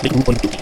लेकिन वो पॉइंट टूटी।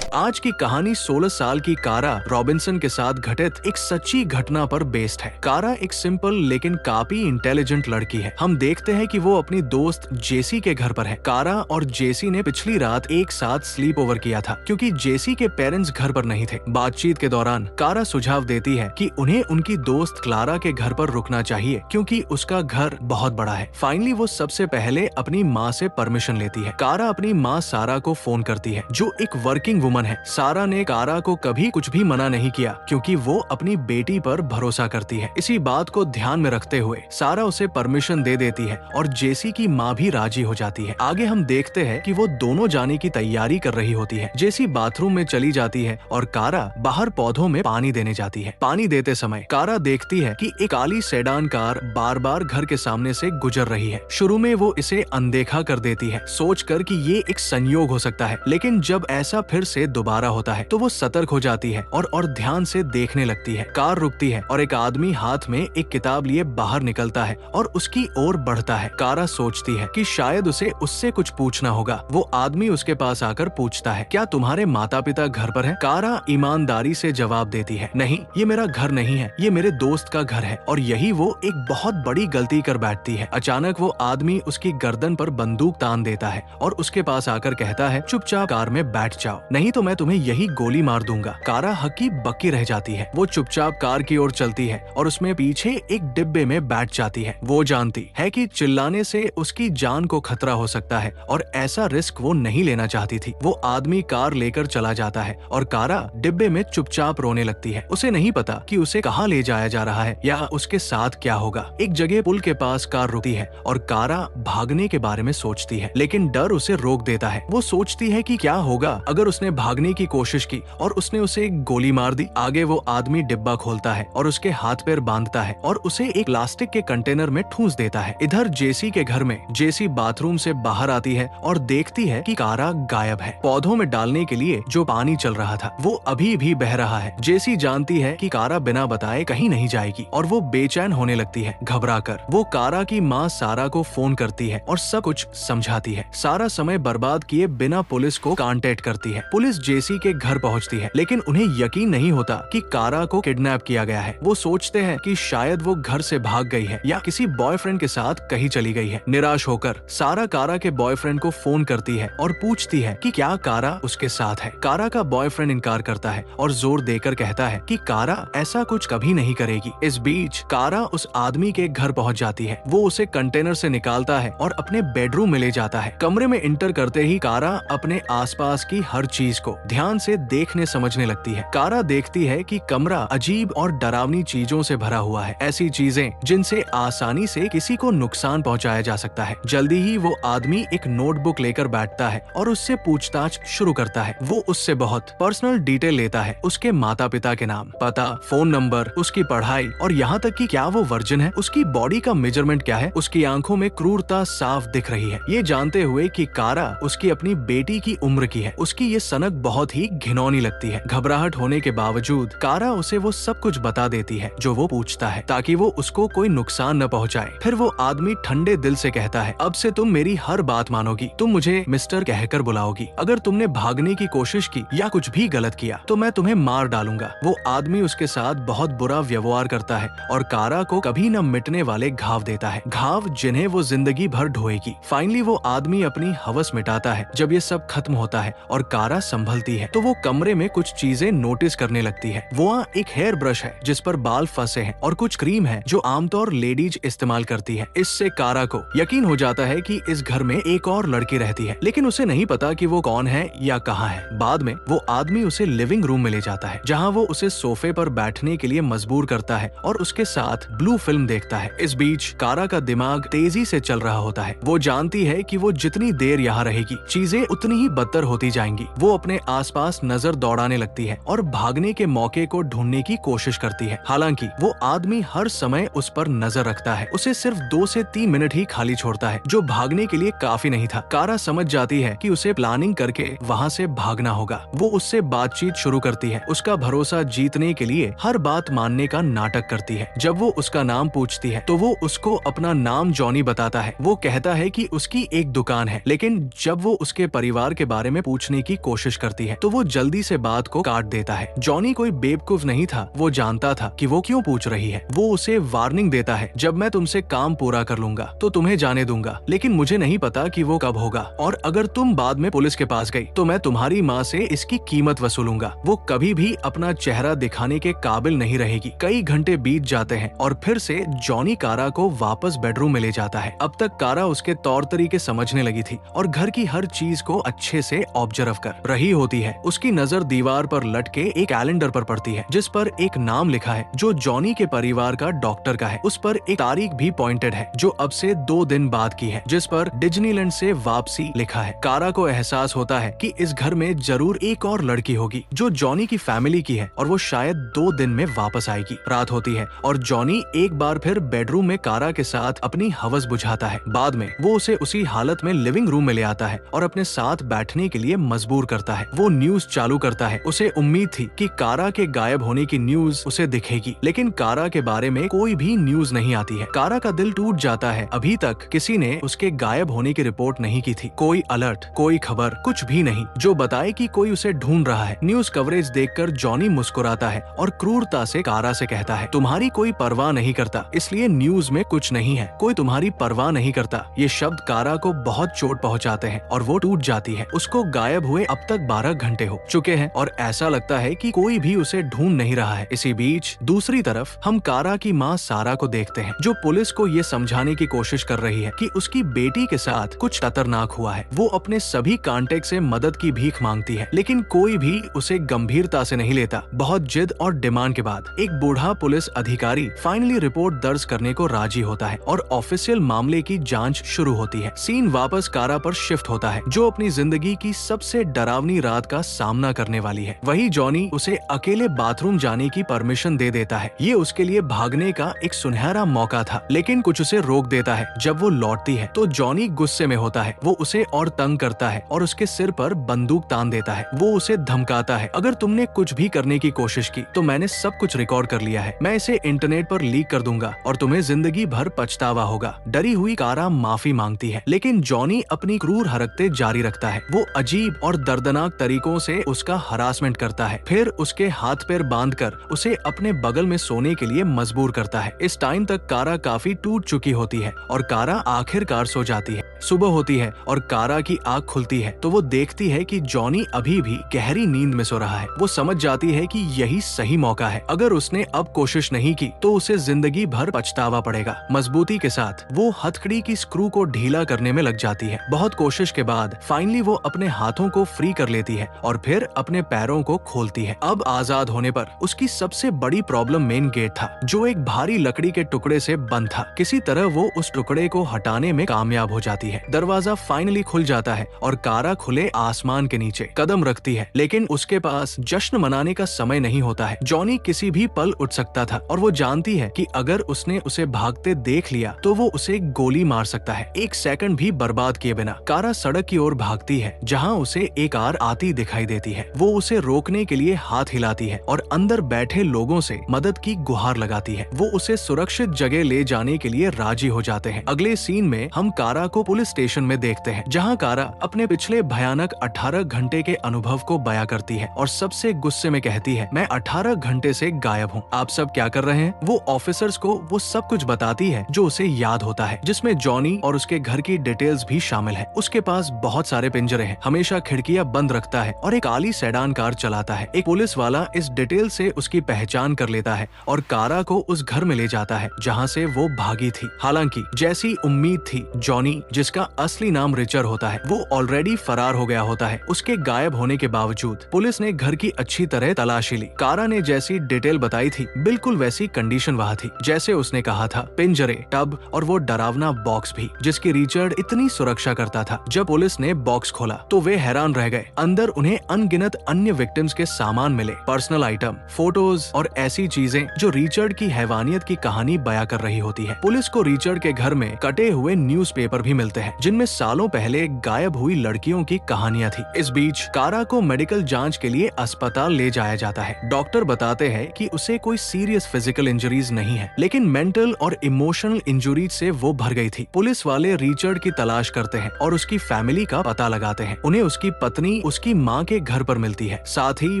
आज की कहानी 16 साल की कारा रॉबिन्सन के साथ घटित एक सच्ची घटना पर बेस्ड है। कारा एक सिंपल लेकिन काफी इंटेलिजेंट लड़की है। हम देखते हैं कि वो अपनी दोस्त जेसी के घर पर है। कारा और जेसी ने पिछली रात एक साथ स्लीप ओवर किया था क्योंकि जेसी के पेरेंट्स घर पर नहीं थे। बातचीत के दौरान कारा सुझाव देती है कि उन्हें उनकी दोस्त क्लारा के घर पर रुकना चाहिए क्योंकि उसका घर बहुत बड़ा है। फाइनली वो सबसे पहले अपनी माँ से परमिशन लेती है। कारा अपनी माँ सारा को फोन करती है जो एक वर्किंग वुमन है। सारा ने कारा को कभी कुछ भी मना नहीं किया क्योंकि वो अपनी बेटी पर भरोसा करती है। इसी बात को ध्यान में रखते हुए सारा उसे परमिशन दे देती है और जेसी की माँ भी राजी हो जाती है। आगे हम देखते हैं कि वो दोनों जाने की तैयारी कर रही होती है। जेसी बाथरूम में चली जाती है और कारा बाहर पौधों में पानी देने जाती है। पानी देते समय कारा देखती है कि एक काली सेडान कार बार बार घर के सामने से गुजर रही है। शुरू में वो इसे अनदेखा कर देती है सोचकर कि ये एक संयोग हो सकता है, लेकिन जब ऐसा फिर से दोबारा होता है तो वो सतर्क हो जाती है और ध्यान से देखने लगती है। कार रुकती है और एक आदमी हाथ में एक किताब लिए बाहर निकलता है और उसकी ओर बढ़ता है। कारा सोचती है कि शायद उसे उससे कुछ पूछना होगा। वो आदमी उसके पास आकर पूछता है, क्या तुम्हारे माता पिता घर पर हैं? कारा ईमानदारी से जवाब देती है, नहीं, ये मेरा घर नहीं है, ये मेरे दोस्त का घर है। और यही वो एक बहुत बड़ी गलती कर बैठती है। अचानक वो आदमी उसकी गर्दन पर बंदूक तान देता है और उसके पास आकर कहता है, चुपचाप कार में बैठ जाओ, नहीं तो मैं तुम्हें यही गोली मार दूंगा। कारा हक्की बक्की रह जाती है। वो चुपचाप कार की ओर चलती है और उसमें पीछे एक डिब्बे में बैठ जाती है। वो जानती है कि चिल्लाने से उसकी जान को खतरा हो सकता है और ऐसा रिस्क वो नहीं लेना चाहती थी। वो आदमी कार लेकर चला जाता है और कारा डिब्बे में चुपचाप रोने लगती है। उसे नहीं पता कि उसे कहाँ ले जाया जा रहा है या उसके साथ क्या होगा। एक जगह पुल के पास कार रुकती है और कारा भागने के बारे में सोचती है, लेकिन डर उसे रोक देता है। वो सोचती है कि क्या होगा अगर उसने भागने की कोशिश की और उसने उसे एक गोली मार दी। आगे वो आदमी डिब्बा खोलता है और उसके हाथ पैर बांधता है और उसे एक प्लास्टिक के कंटेनर में ठूंस देता है। इधर जेसी के घर में जेसी बाथरूम से बाहर आती है और देखती है कि कारा गायब है। पौधों में डालने के लिए जो पानी चल रहा था वो अभी भी बह रहा है। जेसी जानती है कि कारा बिना बताए कहीं नहीं जाएगी और वो बेचैन होने लगती है। घबराकर वो कारा की माँ सारा को फोन करती है और सब कुछ समझाती है। सारा समय बर्बाद किए बिना पुलिस को कांटेक्ट करती है। पुलिस जेसी के घर पहुंचती है, लेकिन उन्हें यकीन नहीं होता कि कारा को किडनैप किया गया है। वो सोचते हैं कि शायद वो घर से भाग गई है या किसी बॉयफ्रेंड के साथ कहीं चली गई है। निराश होकर सारा कारा के बॉयफ्रेंड को फोन करती है और पूछती है कि क्या कारा उसके साथ है। कारा का बॉयफ्रेंड इनकार करता है और जोर देकर कहता है कि कारा ऐसा कुछ कभी नहीं करेगी। इस बीच कारा उस आदमी के घर पहुंच जाती है। वो उसे कंटेनर से निकालता है और अपने बेडरूम में ले जाता है। कमरे में इंटर करते ही कारा अपने आसपास की हर चीज को ध्यान से देखने समझने लगती है। कारा देखती है कि कमरा अजीब और डरावनी चीजों से भरा हुआ है, ऐसी चीजें जिनसे आसानी से किसी को नुकसान पहुंचाया जा सकता है। जल्दी ही वो आदमी एक नोटबुक लेकर बैठता है और उससे पूछताछ शुरू करता है। वो उससे बहुत पर्सनल डिटेल लेता है, उसके माता पिता के नाम, पता, फोन नंबर, उसकी पढ़ाई और यहाँ तक कि क्या वो वर्जिन है, उसकी बॉडी का मेजरमेंट क्या है। उसकी आंखों में क्रूरता साफ दिख रही है। ये जानते हुए कि कारा उसकी अपनी बेटी की उम्र की है, उसकी ये सनक बहुत ही घिनौनी लगती है। घबराहट होने के बावजूद कारा उसे वो सब कुछ बता देती है जो वो पूछता है, ताकि वो उसको कोई नुकसान न पहुंचाए। फिर वो आदमी ठंडे दिल से कहता है, अब से तुम मेरी हर बात मानोगी, तुम मुझे मिस्टर कहकर बुलाओगी। अगर तुमने भागने की कोशिश की या कुछ भी गलत किया तो मैं तुम्हें मार डालूंगा। वो आदमी उसके साथ बहुत बुरा व्यवहार करता है और कारा को कभी न मिटने वाले घाव देता है, घाव जिन्हें वो जिंदगी भर ढोएगी। फाइनली वो आदमी अपनी हवस मिटाता है। जब ये सब खत्म होता है और कारा संभलती है तो वो कमरे में कुछ चीजें नोटिस करने लगती है। वहाँ एक हेयर ब्रश है जिस पर बाल फंसे हैं और कुछ क्रीम है जो आमतौर लेडीज इस्तेमाल करती है। इससे कारा को यकीन हो जाता है कि इस घर में एक और लड़की रहती है, लेकिन उसे नहीं पता कि वो कौन है या कहाँ है। बाद में वो आदमी उसे लिविंग रूम में ले जाता है जहाँ वो उसे सोफे पर बैठने के लिए मजबूर करता है और उसके साथ ब्लू फिल्म देखता है। इस बीच कारा का दिमाग तेजी से चल रहा होता है। वो जानती है कि वो जितनी देर यहाँ रहेगी चीजें उतनी ही बदतर होती जाएंगी। वो अपने अपने आसपास नजर दौड़ाने लगती है और भागने के मौके को ढूंढने की कोशिश करती है। हालांकि वो आदमी हर समय उस पर नजर रखता है, उसे सिर्फ 2 से 3 मिनट ही खाली छोड़ता है, जो भागने के लिए काफी नहीं था। कारा समझ जाती है कि उसे प्लानिंग करके वहाँ से भागना होगा। वो उससे बातचीत शुरू करती है, उसका भरोसा जीतने के लिए हर बात मानने का नाटक करती है। जब वो उसका नाम पूछती है तो वो उसको अपना नाम जॉनी बताता है। वो कहता है कि उसकी एक दुकान है, लेकिन जब वो उसके परिवार के बारे में पूछने की कोशिश करती है तो वो जल्दी से बात को काट देता है। जॉनी कोई बेवकूफ नहीं था, वो जानता था कि वो क्यों पूछ रही है। वो उसे वार्निंग देता है, जब मैं तुमसे काम पूरा कर लूंगा तो तुम्हें जाने दूंगा, लेकिन मुझे नहीं पता कि वो कब होगा, और अगर तुम बाद में पुलिस के पास गई तो मैं तुम्हारी माँ से इसकी कीमत वसूलूंगा। वो कभी भी अपना चेहरा दिखाने के काबिल नहीं रहेगी। कई घंटे बीत जाते हैं और फिर से जॉनी कारा को वापस बेडरूम में ले जाता है। अब तक कारा उसके तौर तरीके समझने लगी थी और घर की हर चीज को अच्छे से ऑब्जर्व कर रही होती है। उसकी नजर दीवार पर लटके एक कैलेंडर पर पड़ती है, जिस पर एक नाम लिखा है जो जॉनी के परिवार का डॉक्टर का है। उस पर एक तारीख भी पॉइंटेड है जो अब से 2 दिन बाद की है, जिस पर डिज्नीलैंड से वापसी लिखा है। कारा को एहसास होता है कि इस घर में जरूर एक और लड़की होगी जो जॉनी की फैमिली की है और वो शायद 2 दिन में वापस आएगी। रात होती है और जॉनी एक बार फिर बेडरूम में कारा के साथ अपनी हवस बुझाता है। बाद में वो उसे उसी हालत में लिविंग रूम में ले आता है और अपने साथ बैठने के लिए मजबूर करता है। वो न्यूज चालू करता है। उसे उम्मीद थी कि कारा के गायब होने की न्यूज उसे दिखेगी, लेकिन कारा के बारे में कोई भी न्यूज नहीं आती है। कारा का दिल टूट जाता है। अभी तक किसी ने उसके गायब होने की रिपोर्ट नहीं की थी। कोई अलर्ट, कोई खबर, कुछ भी नहीं जो बताए कि कोई उसे ढूंढ रहा है। न्यूज कवरेज देखकर जॉनी मुस्कुराता है और क्रूरता से कारा से कहता है, तुम्हारी कोई परवाह नहीं करता, इसलिए न्यूज में कुछ नहीं है। कोई तुम्हारी परवाह नहीं करता। ये शब्द कारा को बहुत चोट पहुंचाते हैं और वो टूट जाती है। उसको गायब हुए अब तक 12 घंटे हो चुके हैं और ऐसा लगता है कि कोई भी उसे ढूंढ नहीं रहा है। इसी बीच दूसरी तरफ हम कारा की माँ सारा को देखते हैं, जो पुलिस को ये समझाने की कोशिश कर रही है कि उसकी बेटी के साथ कुछ खतरनाक हुआ है। वो अपने सभी कांटेक्ट से मदद की भीख मांगती है, लेकिन कोई भी उसे गंभीरता से नहीं लेता। बहुत जिद और डिमांड के बाद एक बूढ़ा पुलिस अधिकारी फाइनली रिपोर्ट दर्ज करने को राजी होता है और ऑफिशियल मामले की जांच शुरू होती है। सीन वापस कारा पर शिफ्ट होता है, जो अपनी जिंदगी की सबसे डरावनी रात का सामना करने वाली है। वही जॉनी उसे अकेले बाथरूम जाने की परमिशन दे देता है। ये उसके लिए भागने का एक सुनहरा मौका था, लेकिन कुछ उसे रोक देता है। जब वो लौटती है तो जॉनी गुस्से में होता है। वो उसे और तंग करता है और उसके सिर पर बंदूक तान देता है। वो उसे धमकाता है, अगर तुमने कुछ भी करने की कोशिश की तो मैंने सब कुछ रिकॉर्ड कर लिया है। मैं इसे इंटरनेट पर लीक कर दूंगा और तुम्हें जिंदगी भर पछतावा होगा। डरी हुई कारा माफी मांगती है, लेकिन जॉनी अपनी क्रूर हरकतें जारी रखता है। वो अजीब और दर्दनाक तरीकों से उसका हरासमेंट करता है, फिर उसके हाथ पैर बांधकर उसे अपने बगल में सोने के लिए मजबूर करता है। इस टाइम तक कारा काफी टूट चुकी होती है और कारा आखिरकार सो जाती है। सुबह होती है और कारा की आंख खुलती है तो वो देखती है कि जॉनी अभी भी गहरी नींद में सो रहा है। वो समझ जाती है कि यही सही मौका है। अगर उसने अब कोशिश नहीं की तो उसे जिंदगी भर पछतावा पड़ेगा। मजबूती के साथ वो हथकड़ी की स्क्रू को ढीला करने में लग जाती है। बहुत कोशिश के बाद फाइनली वो अपने हाथों को फ्री कर लेती है और फिर अपने पैरों को खोलती है। अब आजाद होने पर उसकी सबसे बड़ी प्रॉब्लम मेन गेट था, जो एक भारी लकड़ी के टुकड़े से बंद था। किसी तरह वो उस टुकड़े को हटाने में कामयाब हो जाती है। दरवाजा फाइनली खुल जाता है और कारा खुले आसमान के नीचे कदम रखती है, लेकिन उसके पास जश्न मनाने का समय नहीं होता है। जॉनी किसी भी पल उठ सकता था और वो जानती है कि अगर उसने उसे भागते देख लिया तो वो उसे गोली मार सकता है। एक सेकंड भी बर्बाद किए बिना कारा सड़क की ओर भागती है, जहाँ उसे एक कार आती दिखाई देती है। वो उसे रोकने के लिए हाथ हिलाती है और अंदर बैठे लोगों से मदद की गुहार लगाती है। वो उसे सुरक्षित जगह ले जाने के लिए राजी हो जाते हैं। अगले सीन में हम कारा को पुलिस स्टेशन में देखते हैं, जहां कारा अपने पिछले भयानक 18 घंटे के अनुभव को बयां करती है और सबसे गुस्से में कहती है, मैं 18 घंटे से गायब हूँ, आप सब क्या कर रहे हैं। वो ऑफिसर्स को वो सब कुछ बताती है जो उसे याद होता है, जिसमें जॉनी और उसके घर की डिटेल्स भी शामिल है। उसके पास बहुत सारे पिंजरे हैं, हमेशा खिड़कियां बंद रखता है और एक काली सेडान कार चलाता है। एक पुलिस वाला इस डिटेल से उसकी पहचान कर लेता है और कारा को उस घर में ले जाता है जहां से वो भागी थी। हालांकि जैसी उम्मीद थी, जॉनी, जिसका असली नाम रिचर्ड होता है, वो ऑलरेडी फरार हो गया होता है। उसके गायब होने के बावजूद पुलिस ने घर की अच्छी तरह तलाशी ली। कारा ने जैसी डिटेल बताई थी, बिल्कुल वैसी कंडीशन वहाँ थी जैसे उसने कहा था। पिंजरे, टब और वो डरावना बॉक्स भी, जिसकी रिचर्ड इतनी सुरक्षा करता था। जब पुलिस ने बॉक्स खोला तो वे हैरान रह गए। अंदर उन्हें अनगिनत अन्य विक्टिम्स के सामान मिले, पर्सनल आइटम, फोटोज और ऐसी चीजें जो रिचर्ड की हैवानियत की कहानी बयां कर रही होती है। पुलिस को रिचर्ड के घर में कटे हुए न्यूज़पेपर भी मिलते हैं जिनमें सालों पहले गायब हुई लड़कियों की कहानियां थी। इस बीच कारा को मेडिकल जांच के लिए अस्पताल ले जाया जाता है। डॉक्टर बताते हैं कि उसे कोई सीरियस फिजिकल इंजरीज नहीं है, लेकिन मेंटल और इमोशनल इंजरीज से वो भर गई थी। पुलिस वाले रिचर्ड की तलाश करते हैं और उसकी फैमिली का पता लगाते हैं। उन्हें उसकी पत्नी उसकी माँ के घर पर मिलती है। साथ ही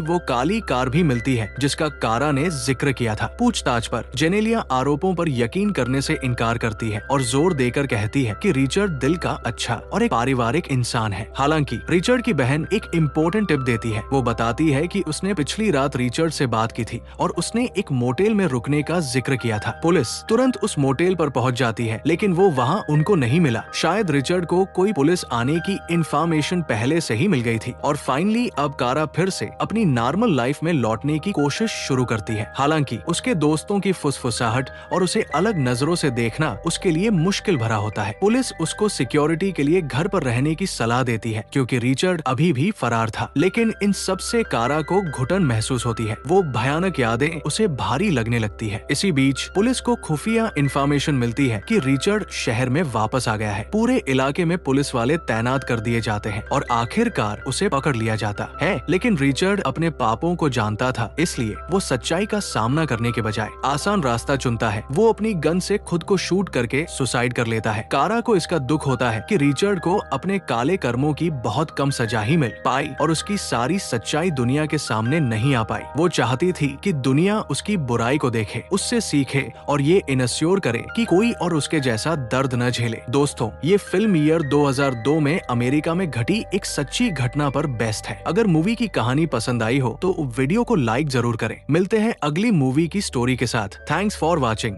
वो काली कार भी मिलती है जिसका कारा ने जिक्र किया था। पूछताछ पर जेनेलिया आरोपों पर यकीन करने से इनकार करती है और जोर देकर कहती है कि रिचर्ड दिल का अच्छा और एक पारिवारिक इंसान है। हालांकि रिचर्ड की बहन एक इम्पोर्टेंट टिप देती है। वो बताती है कि उसने पिछली रात रिचर्ड से बात की थी और उसने एक मोटेल में रुकने का जिक्र किया था। पुलिस तुरंत उस मोटेल पर पहुंच जाती है, लेकिन वो वहां उनको नहीं मिला। शायद रिचर्ड को कोई पुलिस आने की इंफॉर्मेशन पहले से ही मिल गई थी और फाइनली अब कारा फिर से अपनी नॉर्मल लाइफ में लौटने की कोशिश शुरू करती है। हालांकि उसके दोस्तों की फुसफुसाहट और उसे अलग नजरों से देखना उसके लिए मुश्किल भरा होता है। पुलिस उसको सिक्योरिटी के लिए घर पर रहने की सलाह देती है क्योंकि रिचर्ड अभी भी फरार था। लेकिन इन सब से कारा को घुटन महसूस होती है। वो भयानक यादें उसे भारी लगने लगती है। इसी बीच पुलिस को खुफिया इंफॉर्मेशन मिलती है कि रिचर्ड शहर में वापस आ गया है। पूरे इलाके में पुलिस वाले तैनात कर दिए जाते हैं और आखिरकार उसे पकड़ लिया जाता है। लेकिन रिचर्ड अपने पापों को जानता था, इसलिए वो सच्चाई का सामना करने के बजाय आसान रास्ता चुनता है। वो अपनी गन से खुद को शूट करके सुसाइड कर लेता है। कारा को इसका दुख होता है कि रिचर्ड को अपने काले कर्मों की बहुत कम सजा ही मिल पाई और उसकी सारी सच्चाई दुनिया के सामने नहीं आ पाई। वो चाहती थी कि दुनिया उसकी बुराई को देखे, उससे सीखे और ये इनश्योर करे कि कोई और उसके जैसा दर्द न झेले। दोस्तों, ये फिल्म ईयर 2002 में अमेरिका में घटी एक सच्ची घटना पर बेस्ड है। अगर मूवी की कहानी पसंद आई हो तो वीडियो को लाइक जरूर करें। मिलते हैं अगली मूवी की स्टोरी के साथ। Thanks for watching.